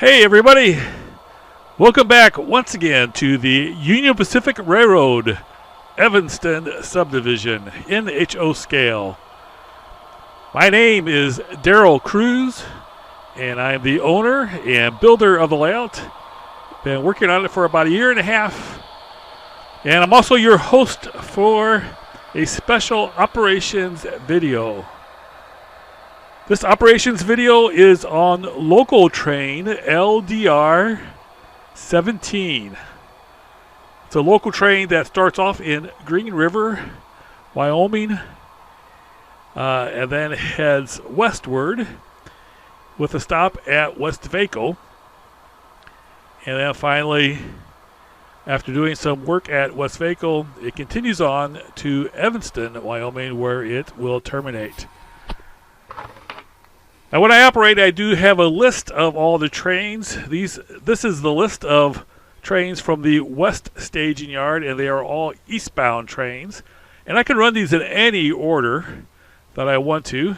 Hey everybody, welcome back once again to the Union Pacific Railroad Evanston subdivision in the HO scale. My name is Daryl Cruz and I'm the owner and builder of the layout. Been working on it for about a year and a half, and I'm also your host for a special operations video. This operations video is on local train LDR17. It's a local train that starts off in Green River, Wyoming, and then heads westward with a stop at Westvaco. And then finally, after doing some work at Westvaco, it continues on to Evanston, Wyoming, where it will terminate. Now, when I operate, I do have a list of all the trains. This is the list of trains from the West Staging Yard, and they are all eastbound trains. And I can run these in any order that I want to.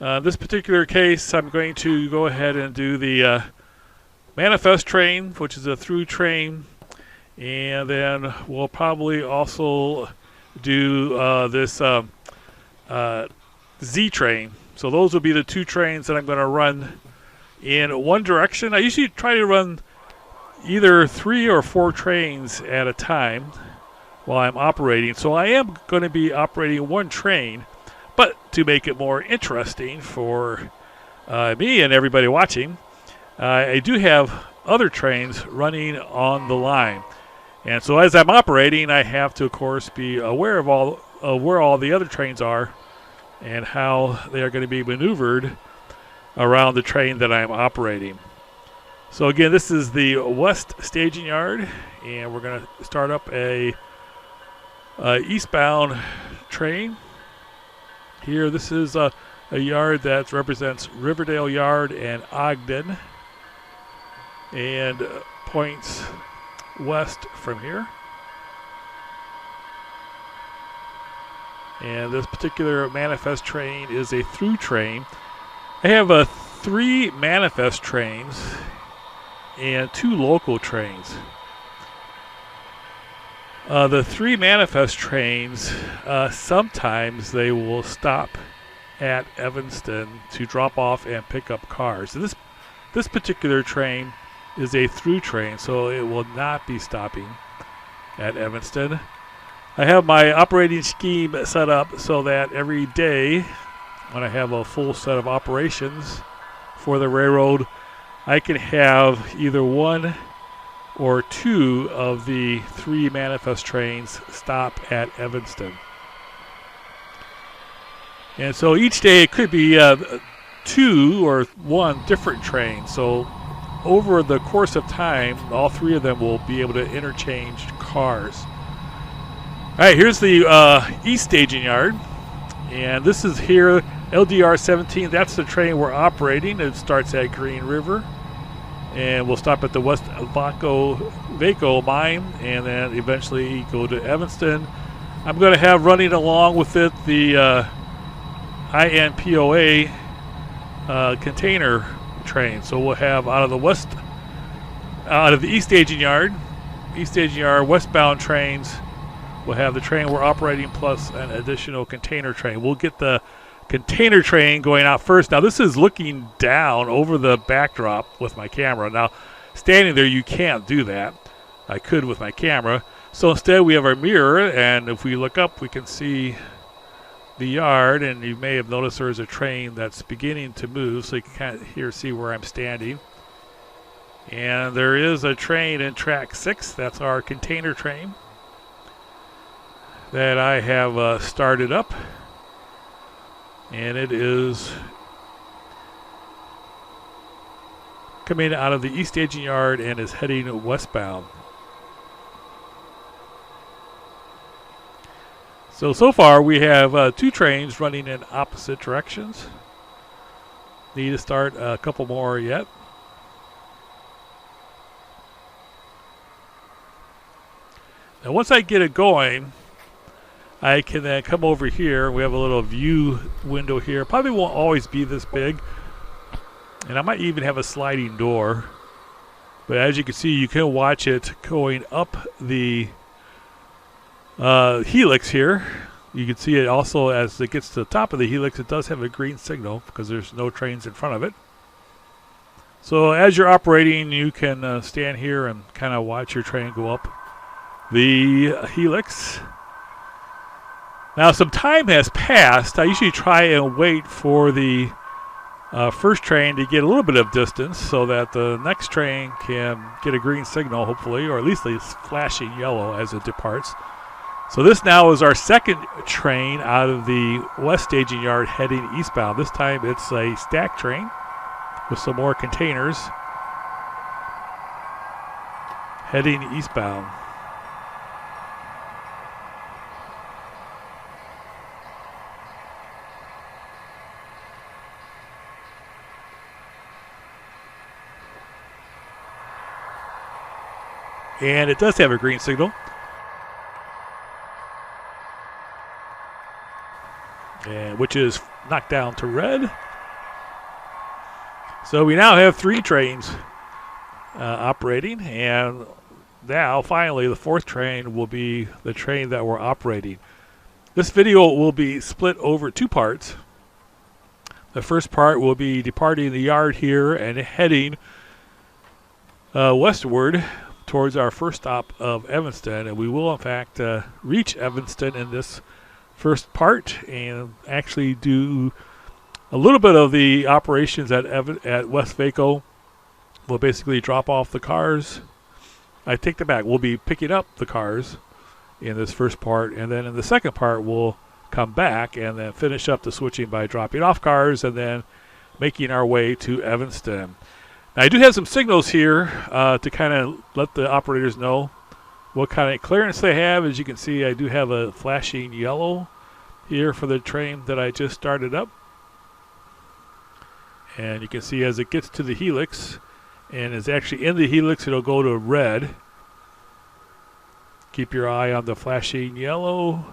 This particular case, I'm going to go ahead and do the manifest train, which is a through train. And then we'll probably also do this Z train. So those will be the two trains that I'm going to run in one direction. I usually try to run either 3 or 4 trains at a time while I'm operating. So I am going to be operating one train, but to make it more interesting for me and everybody watching, I do have other trains running on the line. And so as I'm operating, I have to, of course, be aware of where all the other trains are and how they are going to be maneuvered around the train that I'm operating. So again, this is the West Staging Yard, and we're going to start up a eastbound train. Here, this is a yard that represents Riverdale Yard and Ogden, and points west from here. And this particular manifest train is a through train. I have 3 manifest trains and 2 local trains. The 3 manifest trains, sometimes they will stop at Evanston to drop off and pick up cars. So this particular train is a through train, so it will not be stopping at Evanston. I have my operating scheme set up so that every day when I have a full set of operations for the railroad, I can have either 1 or 2 of the 3 manifest trains stop at Evanston. And so each day it could be 2 or 1 different train. So over the course of time, all 3 of them will be able to interchange cars. All right, here's the East Staging Yard, and this is here, LDR17. That's the train we're operating. It starts at Green River, and we'll stop at the Vaco mine, and then eventually go to Evanston. I'm going to have running along with it the INPOA container train. So we'll have out of the East Staging Yard, westbound trains. We'll have the train we're operating plus an additional container train. We'll get the container train going out first. Now, this is looking down over the backdrop with my camera. Now, standing there, you can't do that. I could with my camera. So instead, we have our mirror, and if we look up, we can see the yard, and you may have noticed there's a train that's beginning to move, so you can kind of here see where I'm standing. And there is a train in track 6. That's our container train that I have started up, and it is coming out of the East Staging Yard and is heading westbound. So far we have 2 trains running in opposite directions. Need to start a couple more yet. Now once I get it going, I can then come over here. We have a little view window here. Probably won't always be this big. And I might even have a sliding door. But as you can see, you can watch it going up the helix here. You can see it also as it gets to the top of the helix. It does have a green signal because there's no trains in front of it. So as you're operating, you can stand here and kind of watch your train go up the helix. Now some time has passed. I usually try and wait for the first train to get a little bit of distance so that the next train can get a green signal, hopefully, or at least it's flashing yellow as it departs. So this now is our second train out of the West Staging Yard heading eastbound. This time it's a stack train with some more containers heading eastbound. And it does have a green signal. And which is knocked down to red. So we now have 3 trains operating, and now finally the 4th train will be the train that we're operating. This video will be split over 2 parts. The first part will be departing the yard here and heading westward towards our first stop of Evanston, and we will in fact reach Evanston in this first part and actually do a little bit of the operations at Westvaco. We'll basically drop off the cars. I take them back. We'll be picking up the cars in this first part, and then in the second part we'll come back and then finish up the switching by dropping off cars and then making our way to Evanston. Now, I do have some signals here to kind of let the operators know what kind of clearance they have. As you can see, I do have a flashing yellow here for the train that I just started up. And you can see as it gets to the helix and is actually in the helix, it'll go to red. Keep your eye on the flashing yellow.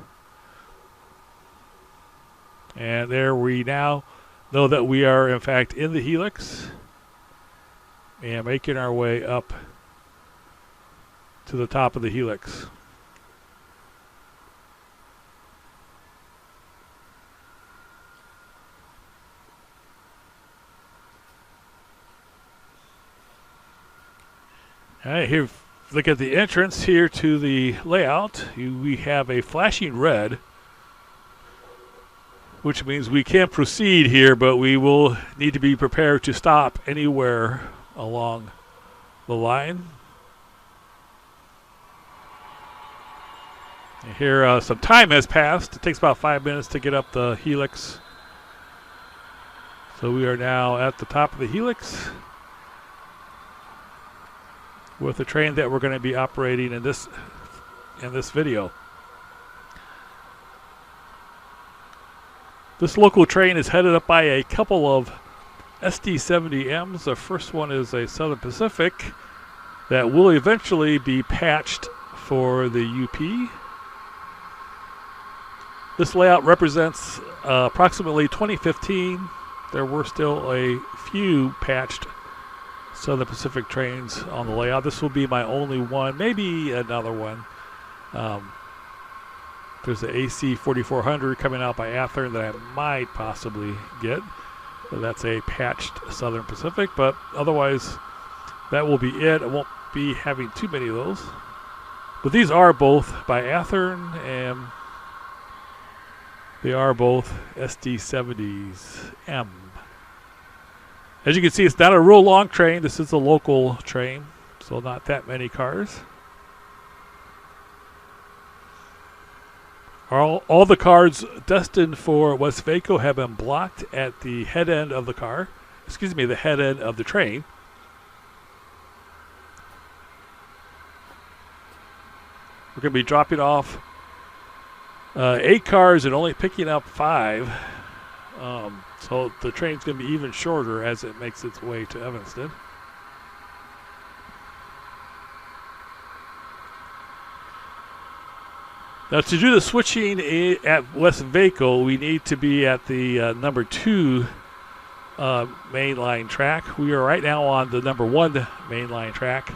And there we now know that we are in fact in the helix and making our way up to the top of the helix. All right, here, look at the entrance here to the layout. We have a flashing red, which means we can proceed here, but we will need to be prepared to stop anywhere along the line. And here, some time has passed. It takes about 5 minutes to get up the helix. So we are now at the top of the helix with the train that we're going to be operating in this video. This local train is headed up by a couple of SD70Ms. The first one is a Southern Pacific that will eventually be patched for the UP. This layout represents approximately 2015. There were still a few patched Southern Pacific trains on the layout. This will be my only one, maybe another one. There's the AC 4400 coming out by Athearn that I might possibly get. So that's a patched Southern Pacific, but otherwise that will be it. I won't be having too many of those. But these are both by Athearn, and they are both SD70s M. As you can see, it's not a real long train. This is a local train, so not that many cars. All the cars destined for Westvaco have been blocked at the head end of the car. Excuse me, the head end of the train. We're going to be dropping off 8 cars and only picking up 5. So the train's going to be even shorter as it makes its way to Evanston. Now, to do the switching at Westvaco, we need to be at the number 2 main line track. We are right now on the number 1 main line track.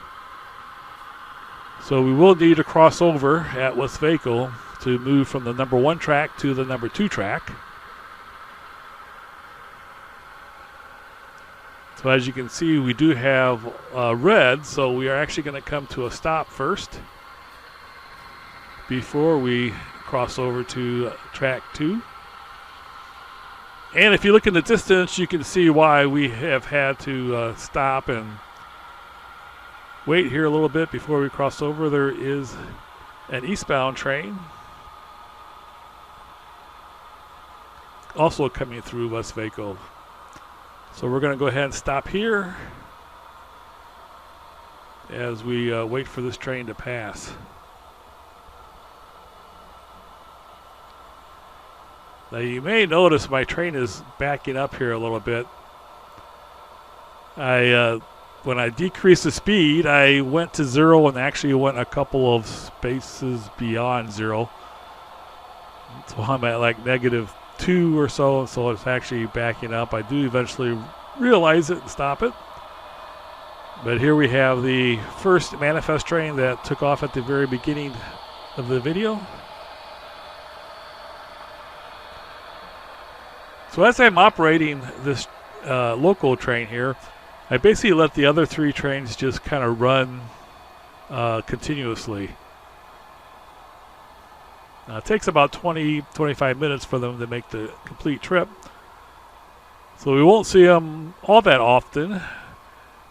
So we will need to cross over at Westvaco to move from the number 1 track to the number 2 track. So as you can see, we do have red, so we are actually going to come to a stop first before we cross over to track 2. And if you look in the distance, you can see why we have had to stop and wait here a little bit before we cross over. There is an eastbound train also coming through Westvaco. So we're going to go ahead and stop here as we wait for this train to pass. Now you may notice my train is backing up here a little bit. When I decreased the speed, I went to 0 and actually went a couple of spaces beyond 0. So I'm at like -2 or so it's actually backing up. I do eventually realize it and stop it. But here we have the first manifest train that took off at the very beginning of the video. So as I'm operating this local train here, I basically let the other 3 trains just kind of run continuously. It takes about 20-25 minutes for them to make the complete trip. So we won't see them all that often.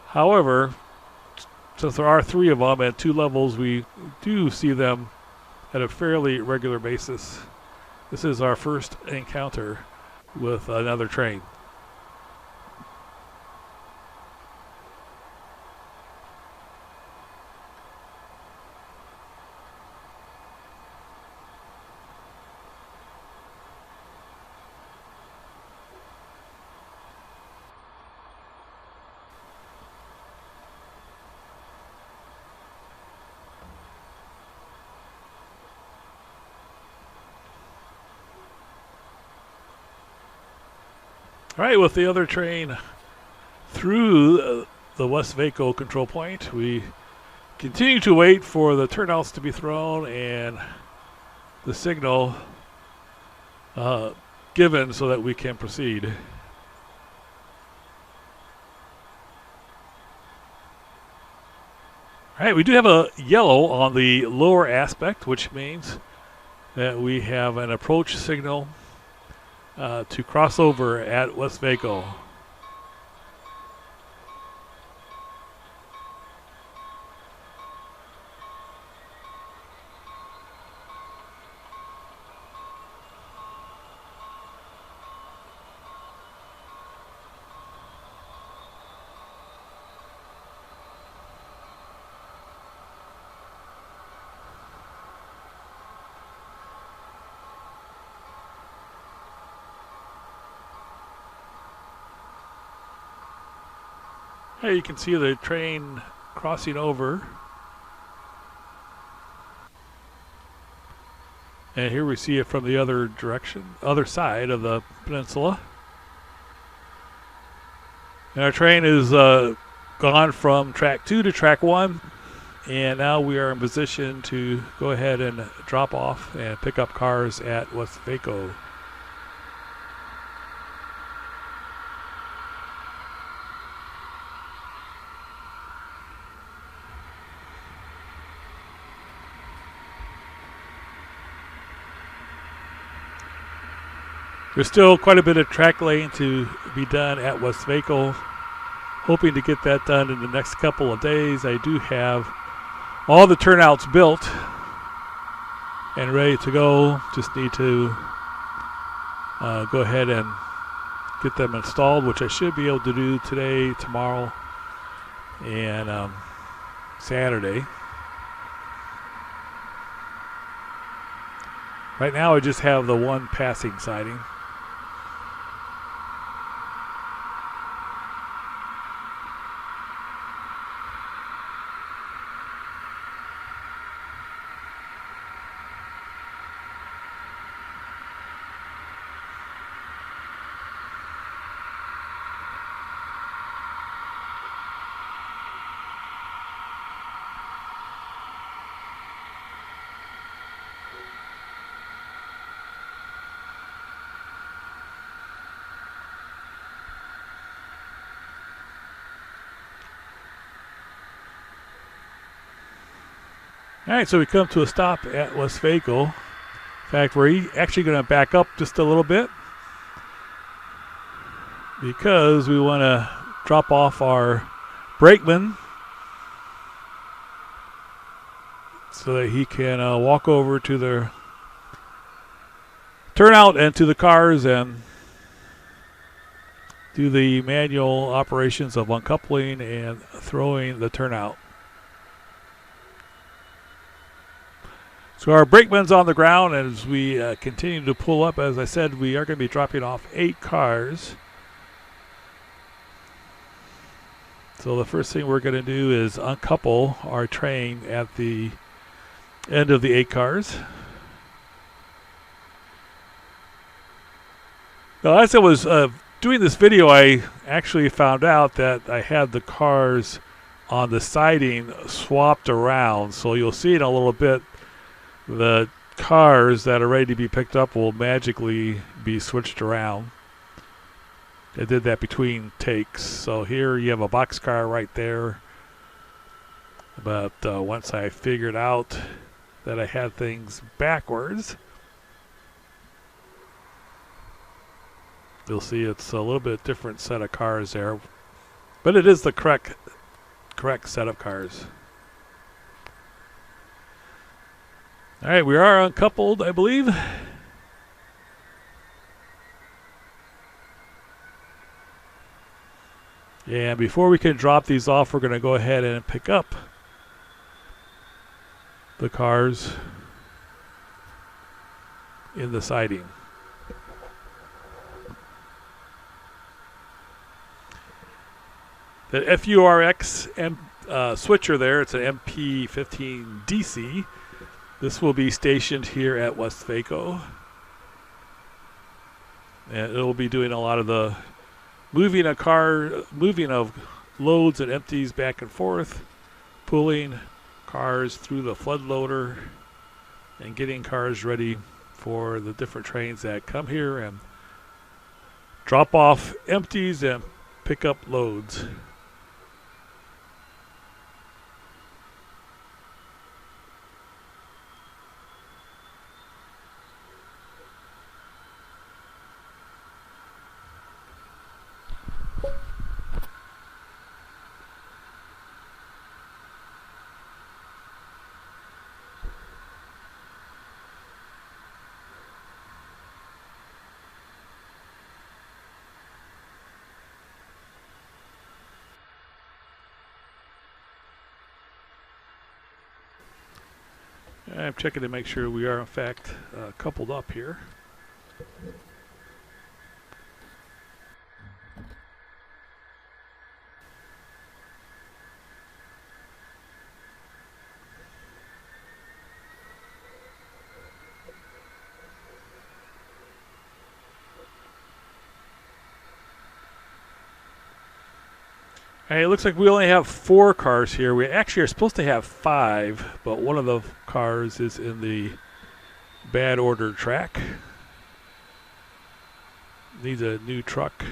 However, since there are 3 of them at 2 levels, we do see them at a fairly regular basis. This is our first encounter with another train. All right, with the other train through the Westvaco control point, we continue to wait for the turnouts to be thrown and the signal given so that we can proceed. All right, we do have a yellow on the lower aspect, which means that we have an approach signal to cross over at Westvaco. Hey, you can see the train crossing over. And here we see it from the other direction, other side of the peninsula. And our train is gone from track 2 to track 1. And now we are in position to go ahead and drop off and pick up cars at Westvaco. There's still quite a bit of track laying to be done at Westvaco. Hoping to get that done in the next couple of days. I do have all the turnouts built and ready to go. Just need to go ahead and get them installed, which I should be able to do today, tomorrow, and Saturday. Right now I just have the one passing siding. All right, so we come to a stop at Westvaco. In fact, we're actually going to back up just a little bit because we want to drop off our brakeman so that he can walk over to the turnout and to the cars and do the manual operations of uncoupling and throwing the turnout. So our brakeman's on the ground, and as we continue to pull up, as I said, we are going to be dropping off 8 cars. So the first thing we're going to do is uncouple our train at the end of the 8 cars. Now, as I was doing this video, I actually found out that I had the cars on the siding swapped around. So you'll see in a little bit, the cars that are ready to be picked up will magically be switched around. I did that between takes. So here you have a boxcar right there. But once I figured out that I had things backwards, you'll see it's a little bit different set of cars there. But it is the correct set of cars. All right, we are uncoupled, I believe. And before we can drop these off, we're going to go ahead and pick up the cars in the siding. The FURX switcher there, it's an MP15 DC. This will be stationed here at Westvaco. And it'll be doing a lot of the moving of loads and empties back and forth, pulling cars through the flood loader, and getting cars ready for the different trains that come here and drop off empties and pick up loads. I'm checking to make sure we are in fact coupled up here. Hey, it looks like we only have 4 cars here. We actually are supposed to have 5, but one of the cars is in the bad order track. Needs a new truck.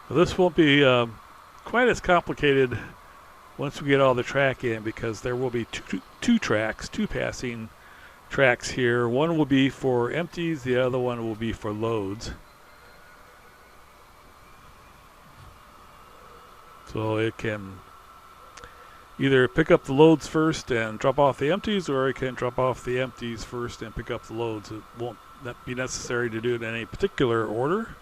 This won't be quite as complicated once we get all the track in, because there will be two passing tracks here. One will be for empties, the other one will be for loads. So it can either pick up the loads first and drop off the empties, or it can drop off the empties first and pick up the loads. It won't be necessary to do it in any particular order.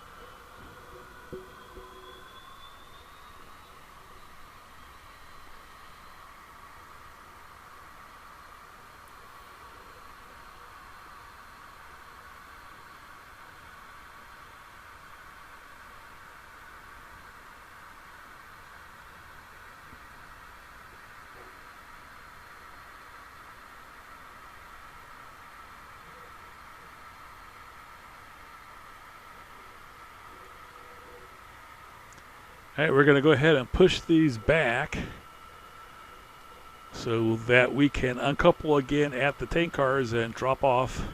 All right, we're going to go ahead and push these back so that we can uncouple again at the tank cars and drop off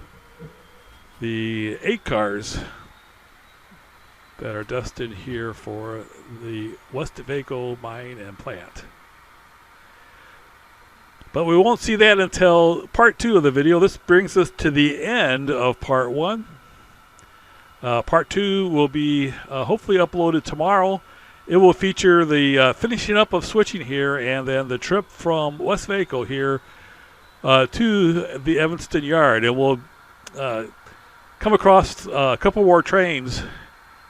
the 8 cars that are destined here for the Westvaco mine and plant. But we won't see that until part 2 of the video. This brings us to the end of part 1. Part 2 will be hopefully uploaded tomorrow. It will feature the finishing up of switching here and then the trip from Westvaco here to the Evanston Yard. And we'll come across a couple more trains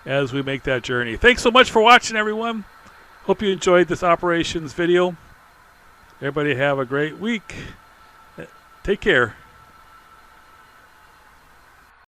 as we make that journey. Thanks so much for watching, everyone. Hope you enjoyed this operations video. Everybody have a great week. Take care.